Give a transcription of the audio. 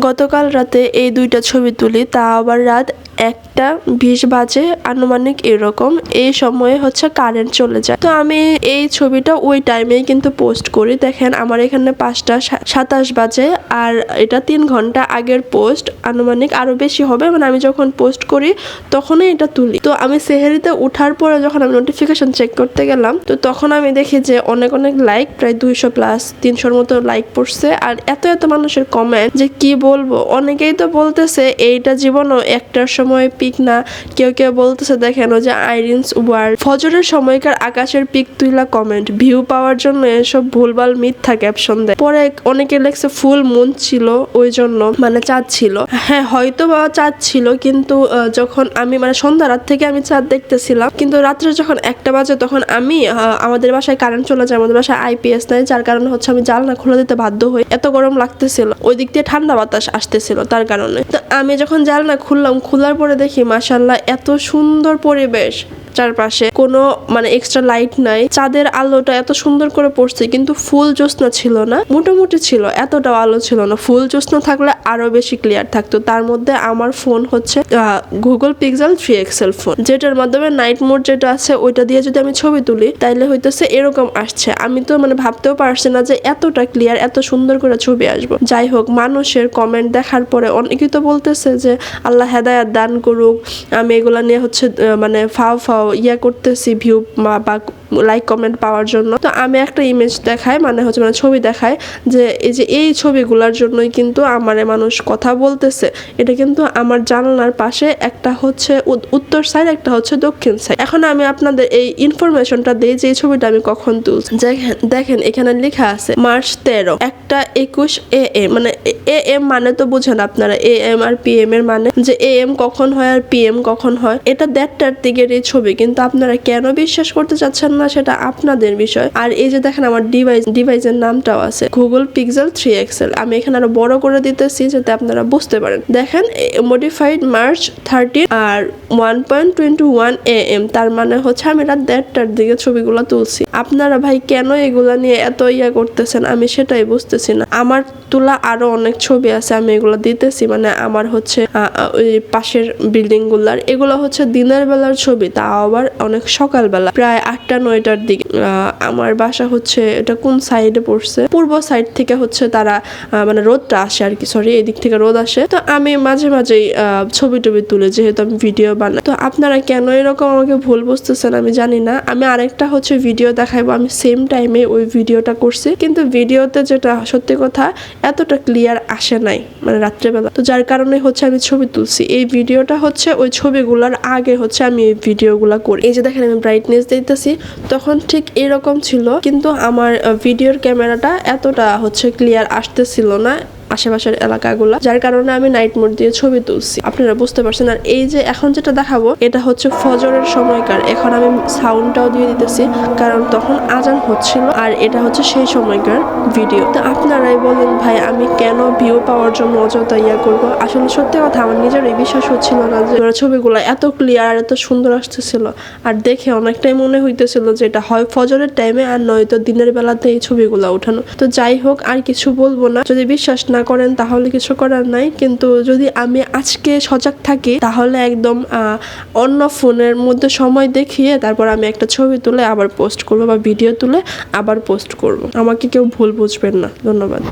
গতকাল রাতে এই 2টা ছবি তুলি, তা আবার রাত 1:20 বাজে আনুমানিক এরকম। এই সময়ে হচ্ছে কারেন্ট চলে যায়। তো আমি এই ছবিটা ওই টাইমেই কিন্তু পোস্ট করি। দেখেন আমার এখানে 5:27 বাজে আর এটা 3 ঘন্টা আগের পোস্ট, আনুমানিক আরো বেশি হবে। মানে আমি যখন পোস্ট করি তখনই এটা তুলি। তো আমি সেহেরিতে উঠার পরে যখন আমি নোটিফিকেশন চেক করতে গেলাম, তো তখন আমি দেখি যে অনেক লাইক, প্রায় 200+ 300-র মতো লাইক পড়ছে। আর এত মানুষের কমেন্ট যে কি বলবো। অনেকেই তো বলতেছে এইটা জীবনও একটার সময় পিক না, কেউ বলতেছে দেখেন যে আইরিনস ওয়ার্ল্ড ফজরের সময়কার আকাশের পিক তুইলা কমেন্ট, ভিউ পাওয়ার জন্য এসব ভুলভাল মিথ্যা ক্যাপশন দেয়। পরে অনেকে লেখছে ফুল মুন ছিল ওই জন্য, মানে চাঁদ ছিল। হ্যাঁ হয়তো বা চাঁদ ছিল, কিন্তু যখন আমি মানে সন্ধ্যা রাত থেকে আমি চাঁদ দেখতেছিলাম, কিন্তু রাত্রে যখন 1টা বাজে তখন আমি আমাদের বাসায় কারেন্ট চলে যায়, আমাদের বাসায় আইপিএস নাই, যার কারণে হচ্ছে আমি জানলা খুলে দিতে বাধ্য হই। এত গরম লাগতেছিল, ওই দিক দিয়ে ঠান্ডা বাতাস আসতেছিল তার কারণে। তো আমি যখন জানলা খুললাম, খোলার পরে দেখি মাশাআল্লাহ এত সুন্দর পরিবেশ, চারপাশে কোনো মানে এক্সট্রা লাইট নাই, চাঁদের আলোটা এত সুন্দর করে পড়ছে, কিন্তু ফুল জ্যোৎস্না ছিল না, মোটামুটি ছিল, এতটাও আলো ছিল না। ফুল জ্যোৎস্না থাকলে আরো বেশি ক্লিয়ার থাকতো। তার মধ্যে আমার ফোন হচ্ছে গুগল পিক্সেল 3 XL ফোন, যেটার মাধ্যমে নাইট মোড যেটা আছে ওইটা দিয়ে যদি আমি ছবি তুলি তাইলে হইতেছে এরকম আসছে। আমি তো মানে ভাবতেও পারছি না যে এতটা ক্লিয়ার, এত সুন্দর করে ছবি আসবো। যাই হোক, মানুষের কমেন্ট দেখার পরে অনেকেই তো বলতেছে যে আল্লাহ হেদায়াত দান করুক, আমি এগুলা নিয়ে হচ্ছে মানে ফাও ইয়া করতেছি ভিউ বা লাইক কমেন্ট পাওয়ার জন্য। তো আমি একটা ইমেজ দেখাই, মানে হচ্ছে মানে ছবি দেখাই যে এই ছবিগুলোর জন্যই কিন্তু আমারে মানুষ কথা বলতেছে। এটা কিন্তু আমার জানালার পাশে, একটা হচ্ছে উত্তর সাইড, একটা হচ্ছে দক্ষিণ সাইড। এখন আমি আপনাদের এই ইনফরমেশনটা দিই যে এই ছবিটা আমি কখন তুলছি। দেখেন এখানে লেখা আছে March 13, 1:21 AM। মানে AM মানে তো বুঝেন আপনারা, AM আর PM এর মানে যে AM কখন হয় আর PM কখন হয়। এটা 1:30টার দিকের এই ছবি, কিন্তু আপনারা কেন বিশ্বাস করতে চাচ্ছেন না সেটা আপনাদের বিষয়। আর এই যে দেখেন আমার ডিভাইসের নামটাও আছে গুগল পিক্সেল 3 XL। আমি এখানে আরো বড় করে দিতেছি যাতে আপনারা বুঝতে পারেন। দেখেন মডিফাইড March 13 আর 1:21 AM, তার মানে হচ্ছে আমি রাত 1:30টার দিকে ছবিগুলো তুলছি। আপনারা ভাই কেন এগুলা নিয়ে এত ইয়া করতেছেন আমি সেটাই বুঝতেছি না। আমার তোলা আরো অনেক ছবি আছে, আমি এগুলো দিতেছি। মানে আমার হচ্ছে ওই পাশের বিল্ডিং গুলার, এগুলো হচ্ছে দিনের বেলার ছবি, তাও আবার অনেক সকালবেলা, প্রায় 8টা-9টার দিকে। আমার বাসা হচ্ছে এটা কোন সাইডে পড়ছে, পূর্ব সাইড থেকে হচ্ছে তারা মানে রোদটা আসে আর কি, সরি এদিক থেকে রোদ আসে। তো আমি মাঝে মাঝেই ছবি তুলে, যেহেতু আমি ভিডিও বানাই। তো আপনারা কেন এরকম আমাকে ভুল বুঝতেছেন আমি জানি না। আমি আরেকটা হচ্ছে ভিডিও দেখাবো, আমি সেম টাইমে ওই ভিডিওটা করছি, কিন্তু ভিডিওতে যেটা সত্যি কথা এতটা ক্লিয়ার আসে নাই, মানে রাত্রেবেলা। তো যার কারণে হচ্ছে আমি ছবি তুলছি। এই ভিডিওটা হচ্ছে ওই ছবিগুলোর আগে হচ্ছে আমি এই ভিডিওগুলা করি। এই যে দেখেন আমি ব্রাইটনেস দিতেছি, তখন ঠিক এরকম ছিল, কিন্তু আমার ভিডিওর ক্যামেরাটা এতটা হচ্ছে ক্লিয়ার আসতেছিল না আশেপাশের এলাকাগুলা, যার কারণে আমি নাইট মোড দিয়ে ছবি তুলছি। আপনারা বুঝতে পারছেন। আর এই যে এখন যেটা দেখাবো এটা হচ্ছে ফজরের সময়কার। এখন আমি সাউন্ডটাও দিয়ে দিতেছি কারণ তখন আজান হচ্ছিল, আর এটা হচ্ছে সেই সময়কার ভিডিও। তো আপনারাই বলেন ভাই আমি কেন ভিউ পাওয়ার জন্য অযথা ইয়া করবো। আসলে সত্যি কথা আমার নিজেরই বিশ্বাস হচ্ছিল না যে ছবিগুলো এত ক্লিয়ার, এত সুন্দর আসতেছিল। আর দেখে অনেকটাই মনে হইতেছিল যে এটা হয় ফজরের টাইমে আর নয়তো দিনের বেলাতে এই ছবিগুলো উঠানো। তো যাই হোক, আর কিছু বলবো না। যদি বিশ্বাস না করেন তাহলে কিছু করার নাই, কিন্তু যদি আমি আজকে সজাগ থাকি তাহলে একদম অন্য ফোনের মধ্যে সময় দেখিয়ে তারপর আমি একটা ছবি তুলে আবার পোস্ট করবো বা ভিডিও তুলে আবার পোস্ট করব। আমাকে কেউ ভুল বুঝবেন না। ধন্যবাদ।